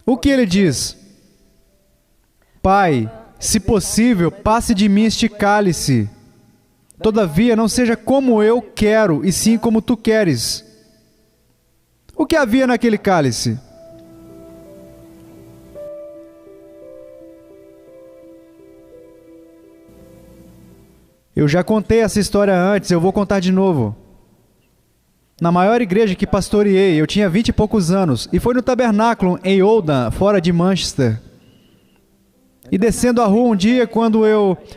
O que ele diz? Pai, se possível, passe de mim este cálice. Todavia, não seja como eu quero, e sim como tu queres. O que havia naquele cálice? Eu já contei essa história antes, eu vou contar de novo. Na maior igreja que pastoreei, eu tinha 20 e poucos anos, e foi no tabernáculo em Oldham, fora de Manchester. E descendo a rua um dia,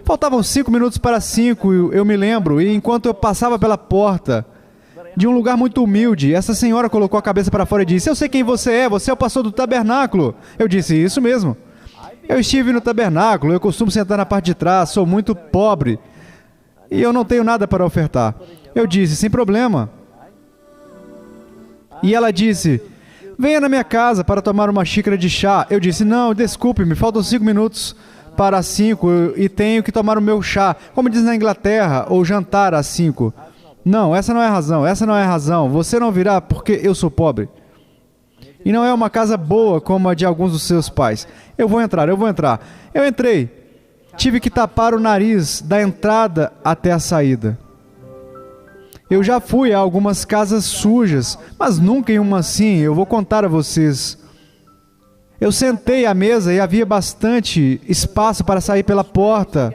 faltavam 5 minutos para 5, eu me lembro, e enquanto eu passava pela porta de um lugar muito humilde, essa senhora colocou a cabeça para fora e disse: eu sei quem você é o pastor do tabernáculo. Eu disse: isso mesmo. Eu estive no tabernáculo, eu costumo sentar na parte de trás, sou muito pobre, e eu não tenho nada para ofertar. Eu disse: sem problema. E ela disse: venha na minha casa para tomar uma xícara de chá. Eu disse: não, desculpe-me, faltam 5 minutos para 5 e tenho que tomar o meu chá, como diz na Inglaterra, ou jantar às 5. Não, essa não é a razão. Você não virá porque eu sou pobre. E não é uma casa boa como a de alguns dos seus pais. Eu vou entrar. Eu entrei. Tive que tapar o nariz da entrada até a saída. Eu já fui a algumas casas sujas, mas nunca em uma assim. Eu vou contar a vocês. Eu sentei à mesa e havia bastante espaço para sair pela porta.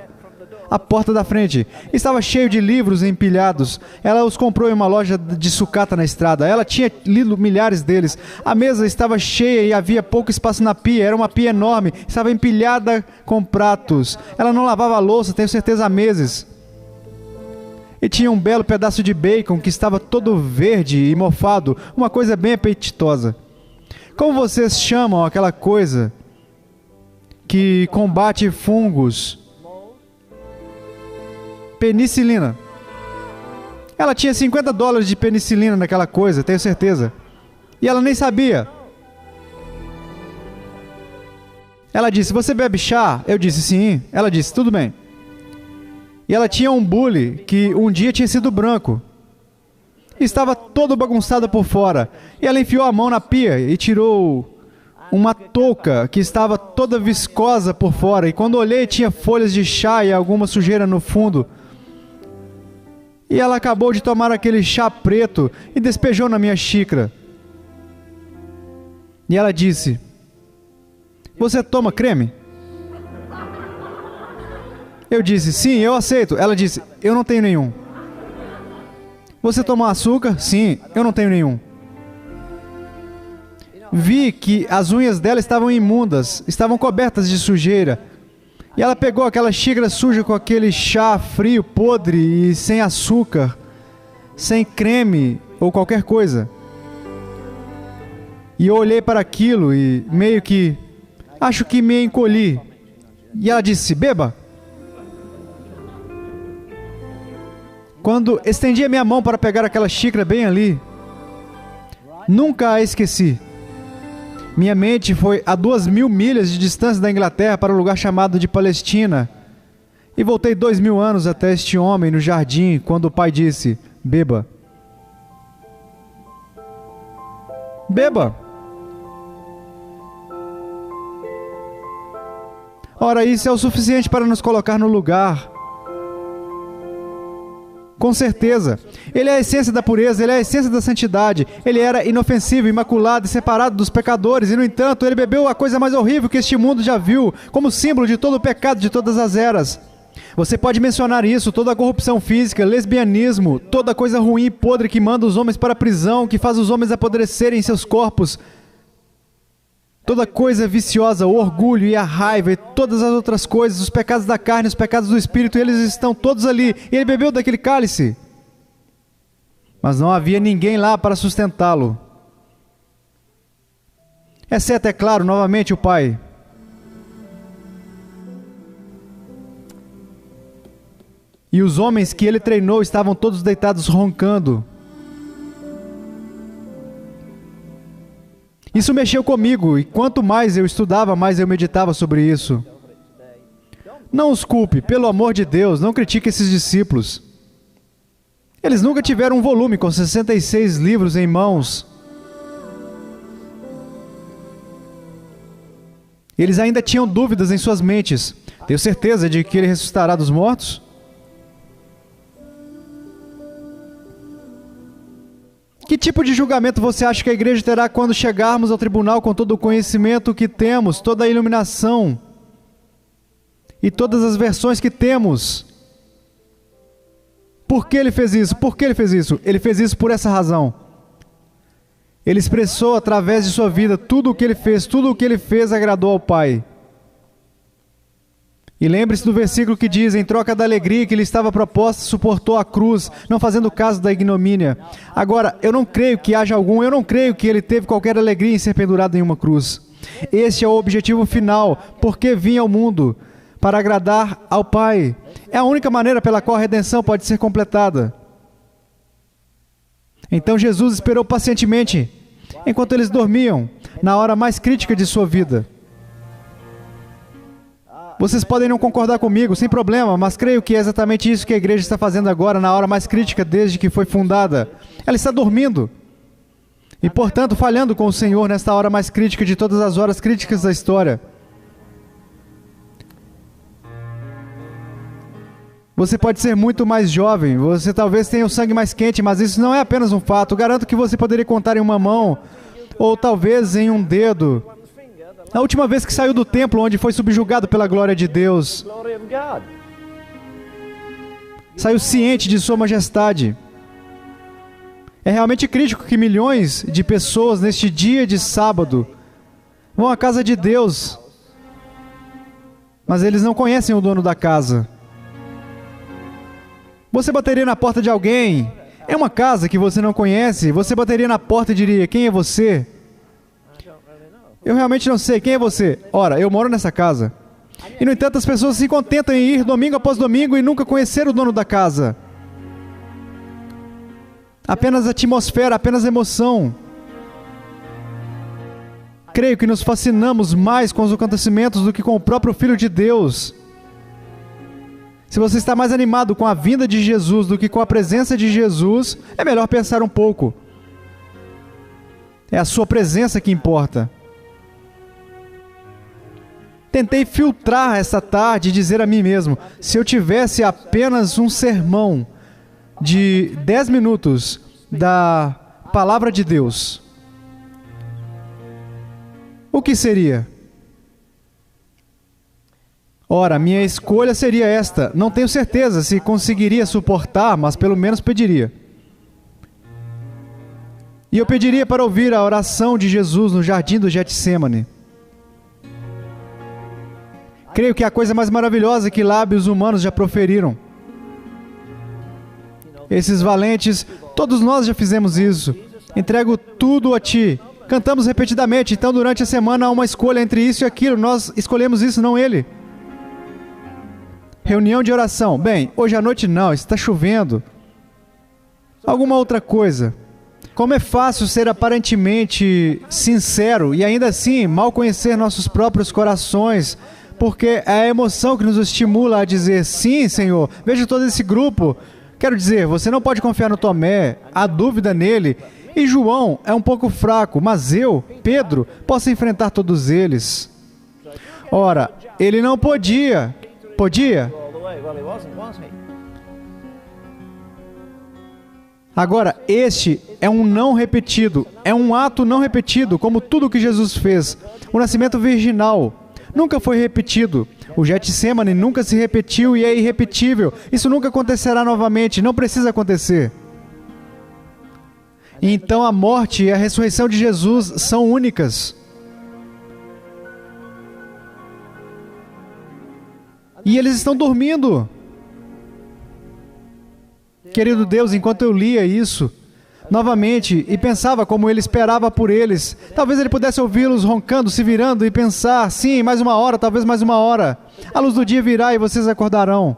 A porta da frente estava cheio de livros empilhados. Ela os comprou em uma loja de sucata na estrada. Ela tinha lido milhares deles. A mesa estava cheia e havia pouco espaço na pia. Era uma pia enorme. Estava empilhada com pratos. Ela não lavava a louça, tenho certeza, há meses. E tinha um belo pedaço de bacon que estava todo verde e mofado. Uma coisa bem apetitosa. Como vocês chamam aquela coisa que combate fungos? Penicilina. Ela tinha $50 de penicilina naquela coisa, tenho certeza. E ela nem sabia. Ela disse: você bebe chá? Eu disse: sim. Ela disse: tudo bem. E ela tinha um bule que um dia tinha sido branco. Estava todo bagunçado por fora. E ela enfiou a mão na pia e tirou uma touca que estava toda viscosa por fora. E quando olhei, tinha folhas de chá e alguma sujeira no fundo. E ela acabou de tomar aquele chá preto e despejou na minha xícara. E ela disse: você toma creme? Eu disse: sim, eu aceito. Ela disse: eu não tenho nenhum. Você toma açúcar? Sim, eu não tenho nenhum. Vi que as unhas dela estavam imundas, estavam cobertas de sujeira. E ela pegou aquela xícara suja com aquele chá frio, podre e sem açúcar, sem creme ou qualquer coisa. E eu olhei para aquilo e meio que, acho que me encolhi. E ela disse: beba. Quando estendi a minha mão para pegar aquela xícara bem ali, nunca a esqueci. Minha mente foi a 2.000 milhas de distância da Inglaterra para um lugar chamado de Palestina. E voltei 2.000 anos até este homem no jardim, quando o pai disse: beba. Beba. Ora, isso é o suficiente para nos colocar no lugar. Com certeza. Ele é a essência da pureza, ele é a essência da santidade. Ele era inofensivo, imaculado e separado dos pecadores. E, no entanto, ele bebeu a coisa mais horrível que este mundo já viu, como símbolo de todo o pecado de todas as eras. Você pode mencionar isso, toda a corrupção física, lesbianismo, toda coisa ruim e podre que manda os homens para a prisão, que faz os homens apodrecerem em seus corpos. Toda coisa viciosa, o orgulho e a raiva e todas as outras coisas, os pecados da carne, os pecados do espírito, eles estão todos ali. E ele bebeu daquele cálice. Mas não havia ninguém lá para sustentá-lo. Exceto, é claro, novamente o pai. E os homens que ele treinou estavam todos deitados roncando. Isso mexeu comigo, e quanto mais eu estudava, mais eu meditava sobre isso. Não os culpe, pelo amor de Deus, não critique esses discípulos. Eles nunca tiveram um volume com 66 livros em mãos. Eles ainda tinham dúvidas em suas mentes. Tenho certeza de que ele ressuscitará dos mortos? Que tipo de julgamento você acha que a igreja terá quando chegarmos ao tribunal com todo o conhecimento que temos, toda a iluminação e todas as versões que temos? Por que ele fez isso? Por que ele fez isso? Ele fez isso por essa razão. Ele expressou através de sua vida tudo o que ele fez, tudo o que ele fez agradou ao Pai. E lembre-se do versículo que diz, em troca da alegria que lhe estava proposta, suportou a cruz, não fazendo caso da ignomínia. Agora, eu não creio que ele teve qualquer alegria em ser pendurado em uma cruz. Esse é o objetivo final, porque vinha ao mundo, para agradar ao Pai. É a única maneira pela qual a redenção pode ser completada. Então Jesus esperou pacientemente, enquanto eles dormiam, na hora mais crítica de sua vida. Vocês podem não concordar comigo, sem problema, mas creio que é exatamente isso que a igreja está fazendo agora, na hora mais crítica desde que foi fundada. Ela está dormindo. E, portanto, falhando com o Senhor nesta hora mais crítica de todas as horas críticas da história. Você pode ser muito mais jovem, você talvez tenha o sangue mais quente, mas isso não é apenas um fato. Garanto que você poderia contar em uma mão, ou talvez em um dedo. Na última vez que saiu do templo, onde foi subjugado pela glória de Deus, saiu ciente de sua majestade. É realmente crítico que milhões de pessoas neste dia de sábado vão à casa de Deus, mas eles não conhecem o dono da casa. Você bateria na porta de alguém, é uma casa que você não conhece, você bateria na porta e diria, quem é você? Eu realmente não sei, quem é você? Ora, eu moro nessa casa. E no entanto as pessoas se contentam em ir domingo após domingo e nunca conhecer o dono da casa. Apenas atmosfera, apenas emoção. Creio que nos fascinamos mais com os acontecimentos do que com o próprio Filho de Deus. Se você está mais animado com a vinda de Jesus do que com a presença de Jesus, é melhor pensar um pouco. É a sua presença que importa. Tentei filtrar essa tarde e dizer a mim mesmo, se eu tivesse apenas um sermão de 10 minutos da Palavra de Deus, o que seria? Ora, minha escolha seria esta. Não tenho certeza se conseguiria suportar, mas pelo menos pediria. E eu pediria para ouvir a oração de Jesus no jardim do Getsêmani. Creio que é a coisa mais maravilhosa que lábios humanos já proferiram. Esses valentes, todos nós já fizemos isso. Entrego tudo a Ti. Cantamos repetidamente, então durante a semana há uma escolha entre isso e aquilo. Nós escolhemos isso, não Ele. Reunião de oração. Bem, hoje à noite não, está chovendo. Alguma outra coisa. Como é fácil ser aparentemente sincero e ainda assim mal conhecer nossos próprios corações, porque é a emoção que nos estimula a dizer, sim, Senhor, veja todo esse grupo. Quero dizer, você não pode confiar no Tomé, há dúvida nele, e João é um pouco fraco, mas eu, Pedro, posso enfrentar todos eles. Ora, ele não podia. Podia? Agora, este é um não repetido, é um ato não repetido, como tudo o que Jesus fez. O nascimento virginal nunca foi repetido. O Getsêmani nunca se repetiu e é irrepetível. Isso nunca acontecerá novamente, não precisa acontecer. Então a morte e a ressurreição de Jesus são únicas. E eles estão dormindo. Querido Deus, enquanto eu lia isso novamente e pensava como Ele esperava por eles, talvez Ele pudesse ouvi-los roncando, se virando e pensar, sim, mais uma hora, talvez mais uma hora. A luz do dia virá e vocês acordarão.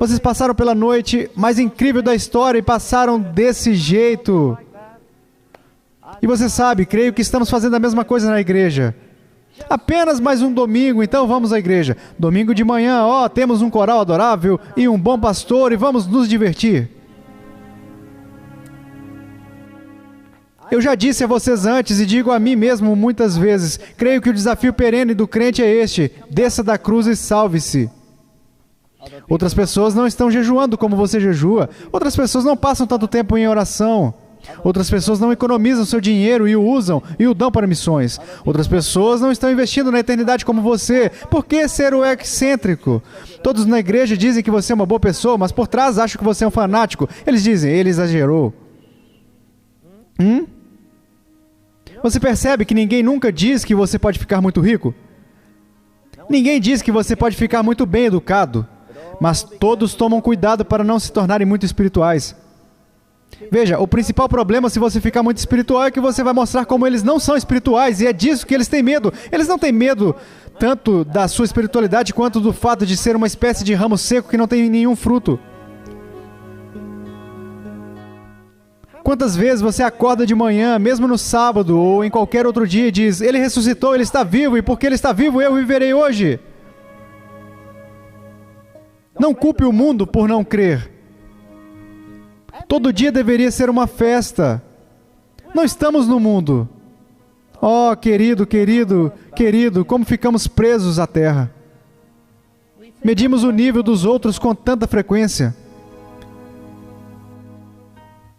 Vocês passaram pela noite mais incrível da história e passaram desse jeito. E você sabe, creio que estamos fazendo a mesma coisa na igreja. Apenas mais um domingo, então vamos à igreja. Domingo de manhã, temos um coral adorável e um bom pastor e vamos nos divertir. Eu já disse a vocês antes e digo a mim mesmo muitas vezes, creio que o desafio perene do crente é este: desça da cruz e salve-se. Outras pessoas não estão jejuando como você jejua. Outras pessoas não passam tanto tempo em oração. Outras pessoas não economizam seu dinheiro e o usam e o dão para missões. Outras pessoas não estão investindo na eternidade como você. Por que ser o excêntrico? Todos na igreja dizem que você é uma boa pessoa, mas por trás acham que você é um fanático. Eles dizem, ele exagerou. Você percebe que ninguém nunca diz que você pode ficar muito rico? Ninguém diz que você pode ficar muito bem educado, mas todos tomam cuidado para não se tornarem muito espirituais. Veja, o principal problema se você ficar muito espiritual é que você vai mostrar como eles não são espirituais, e é disso que eles têm medo. Eles não têm medo tanto da sua espiritualidade quanto do fato de ser uma espécie de ramo seco que não tem nenhum fruto. Quantas vezes você acorda de manhã, mesmo no sábado ou em qualquer outro dia, e diz, ele ressuscitou, ele está vivo, e porque ele está vivo, eu viverei hoje. Não culpe o mundo por não crer. Todo dia deveria ser uma festa. Não estamos no mundo. Oh, querido, querido, querido, como ficamos presos à terra. Medimos o nível dos outros com tanta frequência.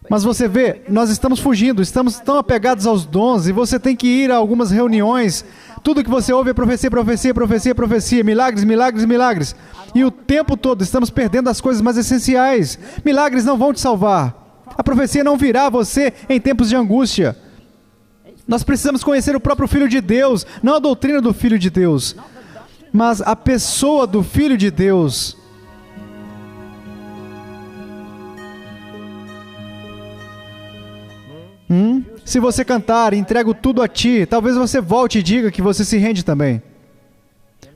Mas você vê, nós estamos fugindo, estamos tão apegados aos dons, e você tem que ir a algumas reuniões. Tudo que você ouve é profecia, profecia, profecia, profecia, milagres, milagres, milagres. E o tempo todo estamos perdendo as coisas mais essenciais. Milagres não vão te salvar. A profecia não virá a você em tempos de angústia. Nós precisamos conhecer o próprio Filho de Deus, não a doutrina do Filho de Deus, mas a pessoa do Filho de Deus. Se você cantar, entrego tudo a ti, talvez você volte e diga que você se rende também.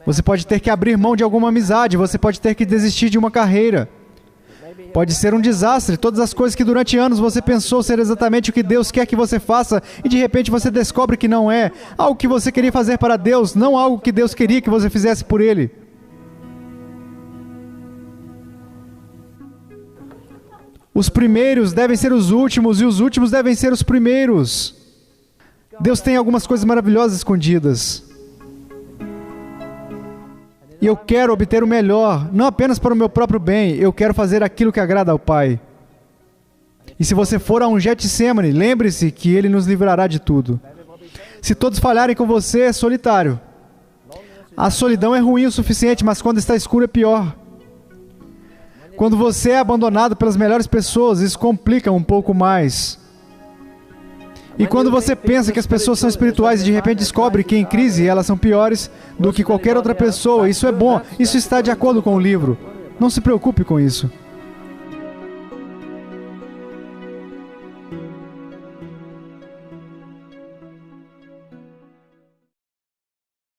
Você pode ter que abrir mão de alguma amizade, você pode ter que desistir de uma carreira. Pode ser um desastre, todas as coisas que durante anos você pensou ser exatamente o que Deus quer que você faça, e de repente você descobre que não é. Algo que você queria fazer para Deus, não algo que Deus queria que você fizesse por Ele. Os primeiros devem ser os últimos, e os últimos devem ser os primeiros. Deus tem algumas coisas maravilhosas escondidas. E eu quero obter o melhor, não apenas para o meu próprio bem, eu quero fazer aquilo que agrada ao Pai. E se você for a um Getsemane, lembre-se que Ele nos livrará de tudo. Se todos falharem com você, é solitário. A solidão é ruim o suficiente, mas quando está escuro é pior. Quando você é abandonado pelas melhores pessoas, isso complica um pouco mais. E quando você pensa que as pessoas são espirituais e de repente descobre que em crise elas são piores do que qualquer outra pessoa, isso é bom, isso está de acordo com o livro. Não se preocupe com isso.